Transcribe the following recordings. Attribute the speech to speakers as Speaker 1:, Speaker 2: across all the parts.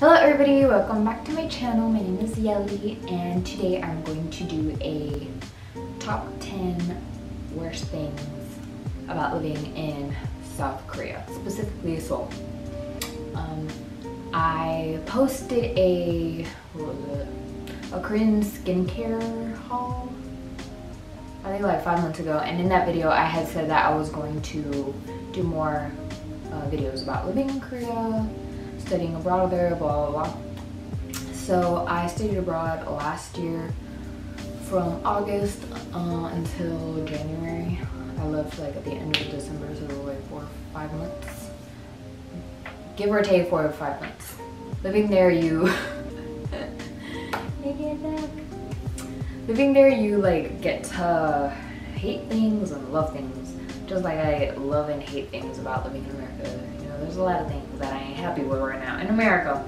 Speaker 1: Hello everybody, welcome back to my channel. My name is Yelly and today I'm going to do a top 10 worst things about living in South Korea, specifically Seoul. I posted a Korean skincare haul, I think like 5 months ago, and in that video I had said that I was going to do more videos about living in Korea, studying abroad there, blah blah blah. So I studied abroad last year from August until January. I left like at the end of December, so like 4 or 5 months, give or take 4 or 5 months. Living there, living there, you like get to hate things and love things, just like I love and hate things about living in America. You know, there's a lot of things that I ain't happy with right now in America.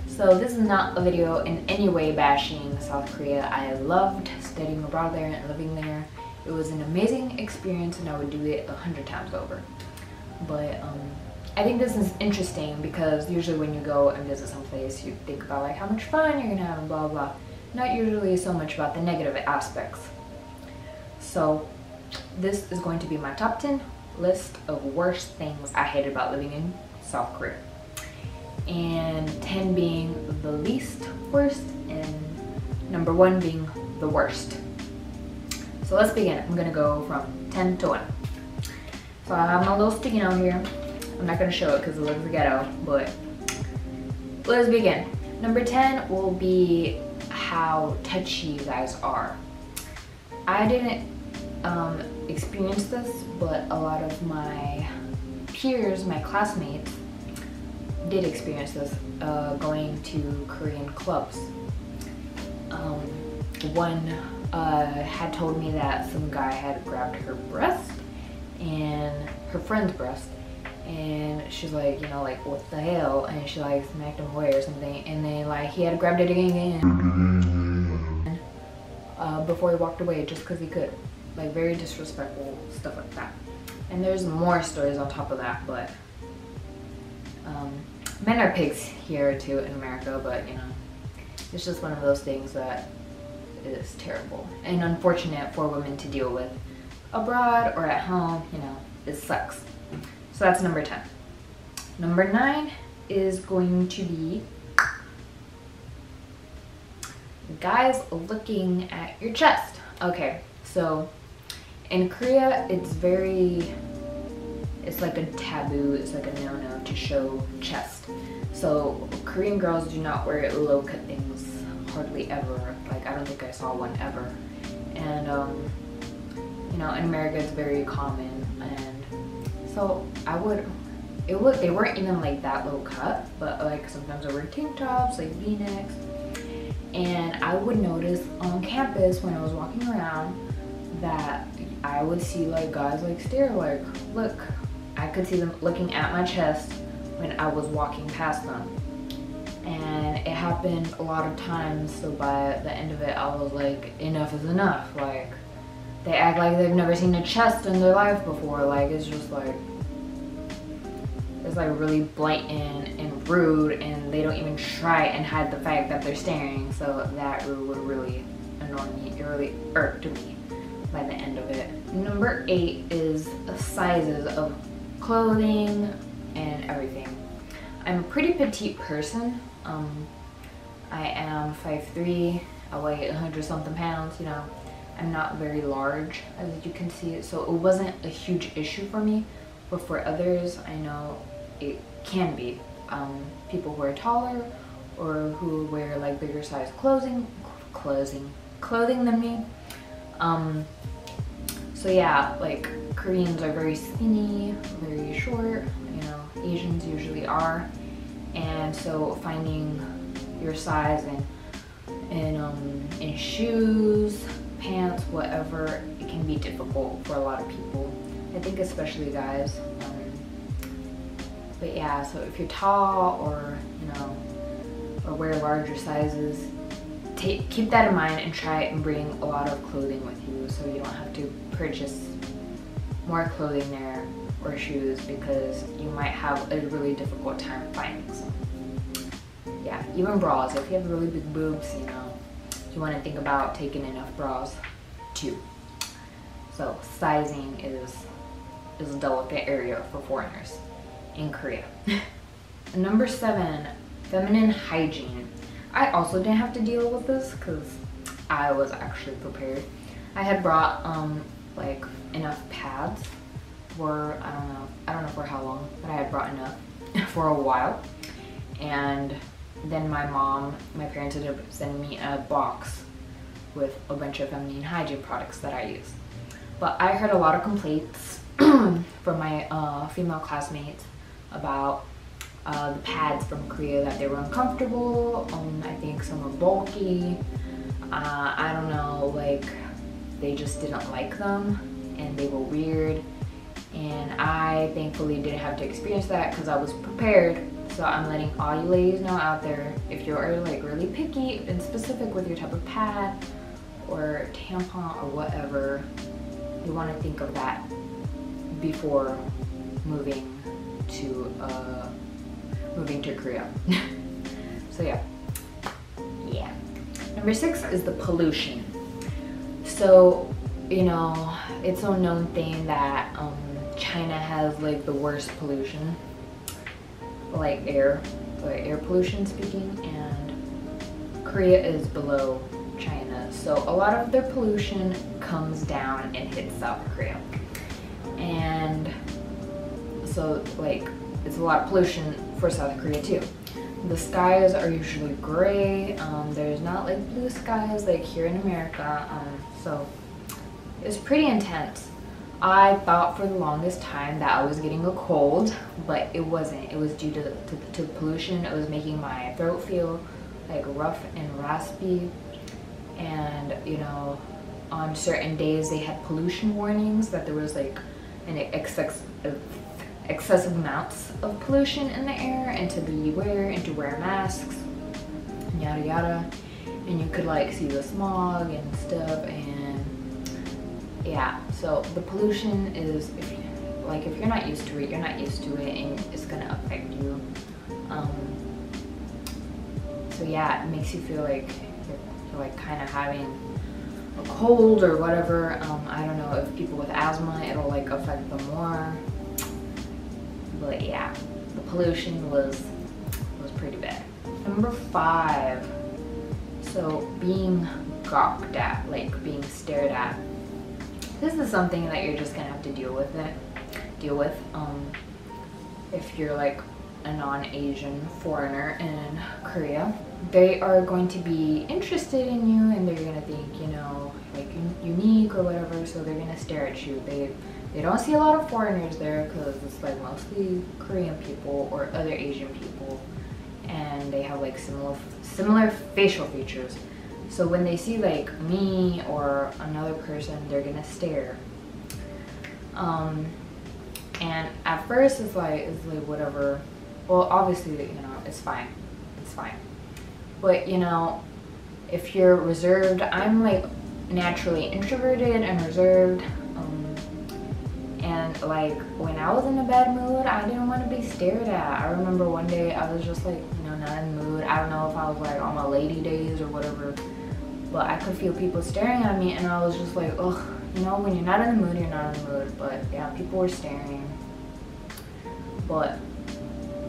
Speaker 1: So this is not a video in any way bashing South Korea. I loved studying abroad there and living there. It was an amazing experience and I would do it 100 times over. But I think this is interesting because usually when you go and visit someplace, you think about like how much fun you're gonna have and blah blah. Not usually so much about the negative aspects. So this is going to be my top 10 list of worst things I hated about living in South Korea. And 10 being the least worst and number 1 being the worst. So let's begin. I'm gonna go from 10 to 1. So I have my little sticky note here. I'm not gonna show it because it looks ghetto, but let's begin. Number 10 will be how touchy you guys are. I didn't experience this, but a lot of my peers, my classmates, did experience this going to Korean clubs. One had told me that some guy had grabbed her breast and her friend's breast, and she's like, you know, like what the hell, and she like smacked him away or something, and then like he had grabbed it again before he walked away just because he could. Like very disrespectful stuff like that. And there's more stories on top of that, but men are pigs here too in America, but you know, it's just one of those things that is terrible and unfortunate for women to deal with abroad or at home. You know, it sucks. So that's number 10. Number 9 is going to be guys looking at your chest. Okay, so in Korea, it's like a taboo, it's like a no-no to show chest. So Korean girls do not wear low-cut things hardly ever. Like I don't think I saw one ever. And you know, in America it's very common, and so they weren't even like that low cut, but like sometimes I wear tank tops, like V-necks, and I would notice on campus when I was walking around that I would see like guys like stare, like look. I could see them looking at my chest when I was walking past them, and it happened a lot of times. So by the end of it, I was like, enough is enough. Like they act like they've never seen a chest in their life before. Like it's just like, it's like really blatant and rude, and they don't even try and hide the fact that they're staring. So that would really annoy me. It really irked me by the end of it. Number 8 is sizes of clothing and everything. I'm a pretty petite person. I am 5'3", I weigh 100 something pounds, you know. I'm not very large, as you can see, so it wasn't a huge issue for me, but for others, I know it can be. People who are taller or who wear like bigger size clothing than me. So yeah, like Koreans are very skinny, very short, you know, Asians usually are, and so finding your size in shoes, pants, whatever, it can be difficult for a lot of people. I think especially guys. But yeah, so if you're tall or you know, or wear larger sizes, keep that in mind and try and bring a lot of clothing with you so you don't have to purchase more clothing there or shoes, because you might have a really difficult time finding some. yeah, even bras. If you have really big boobs, you know, you want to think about taking enough bras too. So sizing is a delicate area for foreigners in Korea. Number 7, feminine hygiene. I also didn't have to deal with this because I was actually prepared. I had brought like enough pads for I don't know for how long, but I had brought enough for a while. And then my parents ended up sending me a box with a bunch of feminine hygiene products that I use. But I heard a lot of complaints from my female classmates about the pads from Korea, that they were uncomfortable. I think some were bulky. I don't know, like they just didn't like them and they were weird. And I thankfully didn't have to experience that because I was prepared. So I'm letting all you ladies know out there, if you're like really picky and specific with your type of pad or tampon or whatever, you want to think of that before moving to Korea. So yeah. Number 6 is the pollution. So, you know, it's a known thing that China has like the worst pollution, like air pollution speaking, and Korea is below China. So a lot of their pollution comes down and hits South Korea. And so like it's a lot of pollution for South Korea too. The skies are usually gray. There's not like blue skies like here in America. So it's pretty intense. I thought for the longest time that I was getting a cold, but it wasn't. It was due to pollution. It was making my throat feel like rough and raspy. And you know, on certain days they had pollution warnings that there was like an excessive amounts of pollution in the air and to wear masks, yada yada. And you could like see the smog and stuff. And yeah, so the pollution is, if you're not used to it, you're not used to it, and it's gonna affect you. So yeah, it makes you feel like you're like kind of having a cold or whatever. I don't know if people with asthma, it'll like affect them more. But yeah, the pollution was pretty bad. Number 5, so being gawked at, like being stared at. This is something that you're just gonna have to deal with. If you're like a non-Asian foreigner in Korea, they are going to be interested in you and they're gonna think, you know, like unique or whatever, so they're gonna stare at you. They don't see a lot of foreigners there because it's like mostly Korean people or other Asian people, and they have like similar facial features. So when they see like me or another person, they're gonna stare. And at first it's like whatever. Well, obviously, you know, it's fine. But you know, if you're reserved, I'm like naturally introverted and reserved. And like when I was in a bad mood, I didn't want to be stared at. I remember one day I was just like, you know, not in the mood. I don't know if I was like on my lady days or whatever, but I could feel people staring at me, and I was just like, ugh, you know, when you're not in the mood, you're not in the mood. But yeah, people were staring. But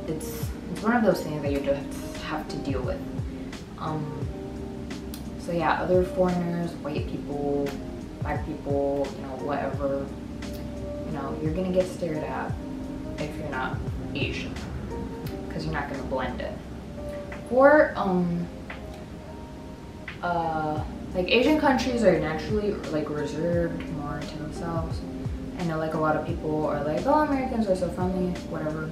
Speaker 1: it's one of those things that you just have to deal with. So yeah, other foreigners, white people, black people, you know, whatever, you know, you're gonna get stared at if you're not Asian, because you're not gonna blend in. For like Asian countries are naturally like reserved more to themselves. I know like a lot of people are like, oh, Americans are so friendly, whatever.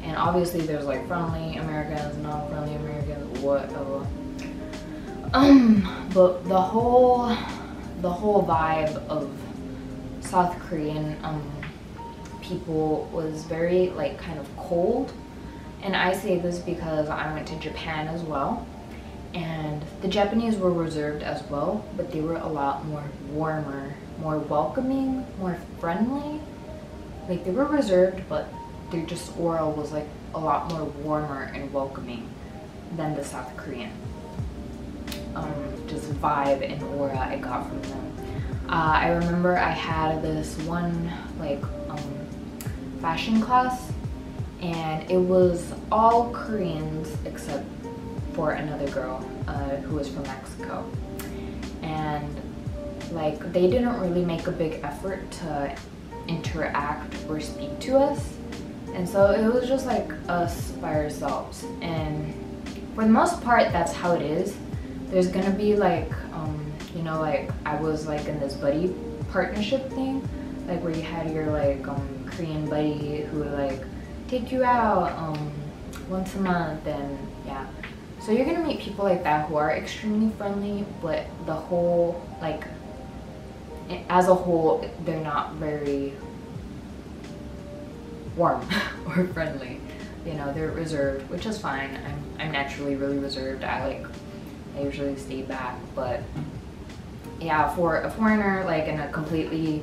Speaker 1: And obviously there's like friendly Americans, non-friendly Americans, whatever. But the whole vibe of South Korean people was very like kind of cold. And I say this because I went to Japan as well, and the Japanese were reserved as well, but they were a lot more warmer, more welcoming, more friendly. Like they were reserved, but their just aura was like a lot more warmer and welcoming than the South Korean. Just vibe and aura I got from them. I remember I had this one like fashion class, and it was all Koreans except for another girl who was from Mexico. And like they didn't really make a big effort to interact or speak to us, and so it was just like us by ourselves. And for the most part, that's how it is. There's gonna be like you know, like I was like in this buddy partnership thing, like where you had your like Korean buddy who would like take you out once a month, and yeah. So you're gonna meet people like that who are extremely friendly, but the whole, like, as a whole, they're not very warm or friendly. You know, they're reserved, which is fine. I'm naturally really reserved. I usually stay back, but yeah, for a foreigner, like in a completely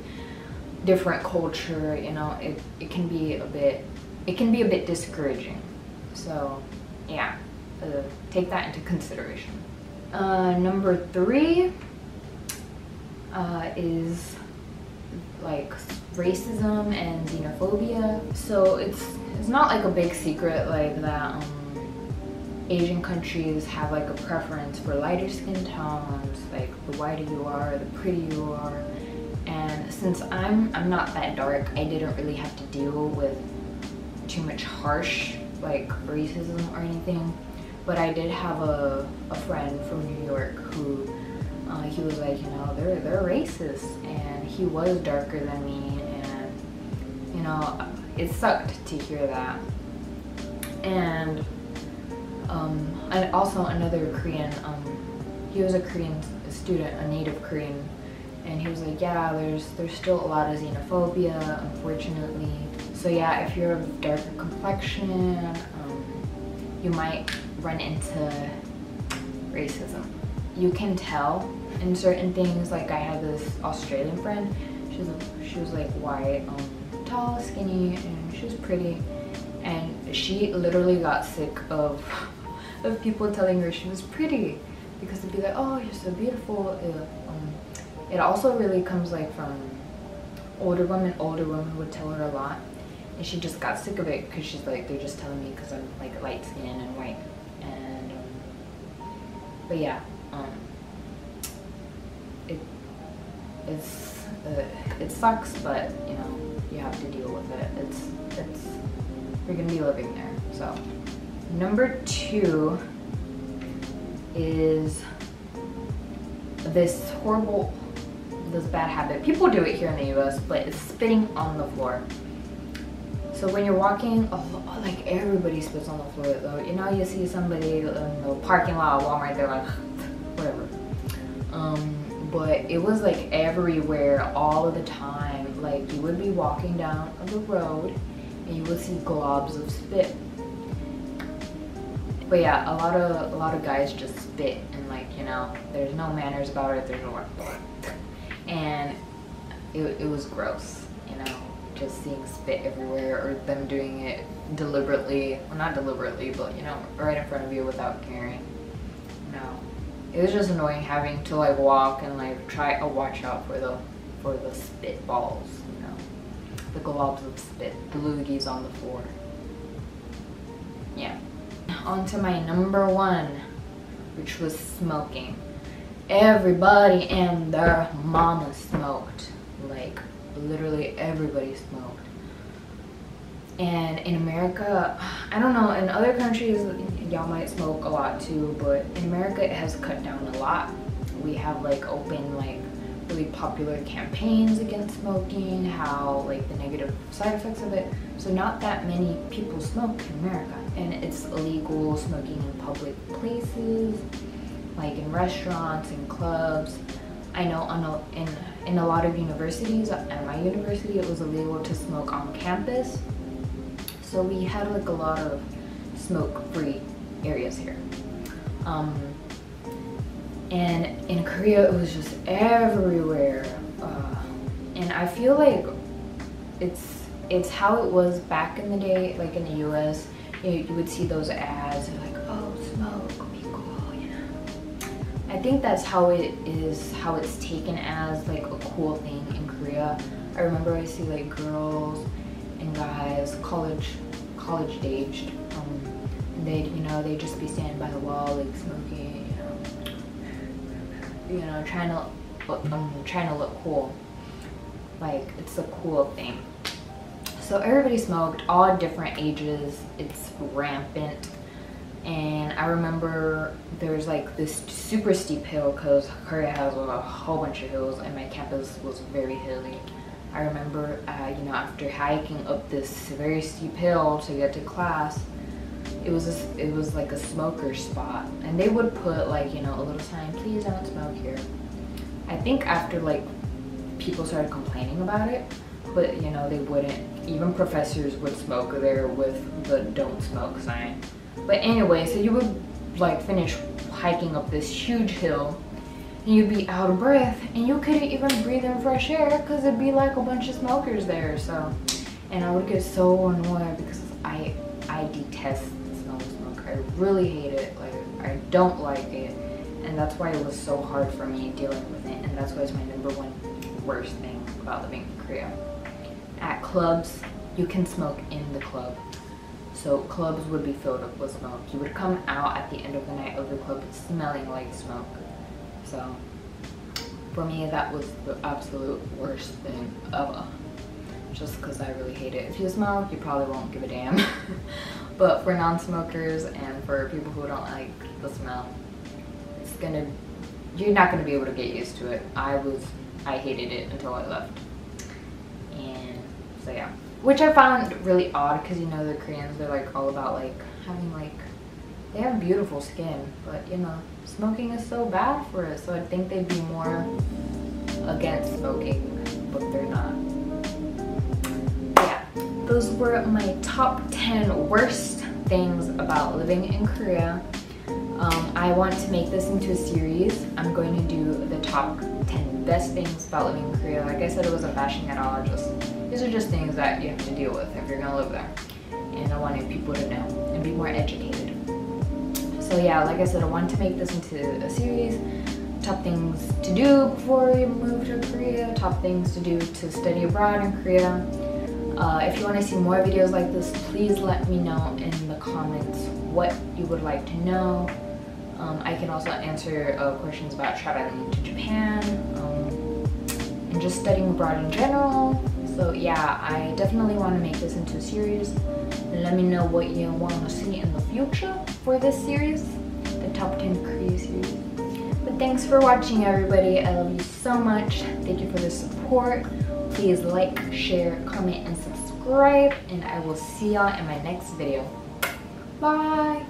Speaker 1: different culture, you know, it can be a bit discouraging. So yeah, take that into consideration. Number 3 is like racism and xenophobia. So it's not like a big secret like that Asian countries have like a preference for lighter skin tones, like the whiter you are, the prettier you are. And since I'm not that dark, I didn't really have to deal with too much harsh like racism or anything. But I did have a friend from New York who he was like, you know, they're racist, and he was darker than me, and you know, it sucked to hear that. And also another Korean, he was a Korean student, a native Korean, and he was like, yeah, there's still a lot of xenophobia, unfortunately. So yeah, if you're of darker complexion, you might run into racism. You can tell in certain things. Like I had this Australian friend, she was like white, tall, skinny, and she was pretty, and she literally got sick of people telling her she was pretty, because they'd be like, oh, you're so beautiful. It also really comes like from older women would tell her a lot, and she just got sick of it because she's like, they're just telling me because I'm like light skin and white. And but yeah, it sucks, but you know, you have to deal with it. You're gonna be living there. So number 2 is this bad habit. People do it here in the US, but it's spitting on the floor. So when you're walking, like everybody spits on the floor though. You know, you see somebody in the parking lot of Walmart, they're like, whatever. But it was like everywhere, all of the time. Like you would be walking down the road and you would see globs of spit. But yeah, a lot of guys just spit, and like, you know, there's no manners about it. There's no like, and it was gross, you know, just seeing spit everywhere, or them doing it deliberately. Well, not deliberately, but you know, right in front of you without caring. No, it was just annoying having to like walk and like try to watch out for the spit balls, you know, the globs of spit, the loogies on the floor. Yeah. On to my number 1, which was smoking. Everybody and their mama smoked. Like literally everybody smoked. And in America, I don't know, in other countries y'all might smoke a lot too, but in America it has cut down a lot. We have like open, like really popular campaigns against smoking, how like the negative side effects of it. So not that many people smoke in America, and it's illegal smoking in public places, like in restaurants and clubs. I know in a lot of universities, at my university, it was illegal to smoke on campus. So we had like a lot of smoke-free areas here. And in Korea, it was just everywhere. And I feel like it's how it was back in the day, like in the US. you would see those ads and like, oh, smoke, be cool, you know. I think that's how it is, how it's taken as like a cool thing in Korea. I remember I see like girls and guys, college aged, and they'd just be standing by the wall like smoking, trying to look cool. Like, it's a cool thing. So everybody smoked, all different ages. It's rampant. And I remember there's like this super steep hill, because Korea has a whole bunch of hills and my campus was very hilly. I remember, after hiking up this very steep hill to get to class, it was like a smoker spot, and they would put like, a little sign, please don't smoke here. I think after like people started complaining about it, but they wouldn't. Even professors would smoke there with the don't smoke sign. But anyway, so you would like finish hiking up this huge hill and you'd be out of breath and you couldn't even breathe in fresh air because it'd be like a bunch of smokers there. So, and I would get so annoyed because I detest the smell of smoke. I really hate it. Like, I don't like it, and that's why it was so hard for me dealing with it, and that's why it's my #1 worst thing about living in Korea. At clubs, you can smoke in the club. So clubs would be filled up with smoke. You would come out at the end of the night of the club smelling like smoke. So for me, that was the absolute worst thing ever. Just because I really hate it. If you smoke, you probably won't give a damn. But for non-smokers and for people who don't like the smell, you're not gonna be able to get used to it. I hated it until I left. And so yeah. Which I found really odd, because the Koreans, they're like all about like having like, they have beautiful skin, but smoking is so bad for it. So I think they'd be more against smoking, but they're not. Yeah, those were my top 10 worst things about living in Korea. I want to make this into a series. I'm going to do the top 10 best things about living in Korea. Like I said, it wasn't bashing at all. These are just things that you have to deal with if you're gonna live there. And I wanted people to know and be more educated. So yeah, like I said, I wanted to make this into a series. Top things to do before you move to Korea. Top things to do to study abroad in Korea. If you want to see more videos like this, please let me know in the comments what you would like to know. I can also answer questions about traveling to Japan and just studying abroad in general. So yeah, I definitely want to make this into a series. Let me know what you want to see in the future for this series, the top 10 Korea series. But thanks for watching, everybody. I love you so much. Thank you for the support. Please like, share, comment, and subscribe, and I will see y'all in my next video. Bye!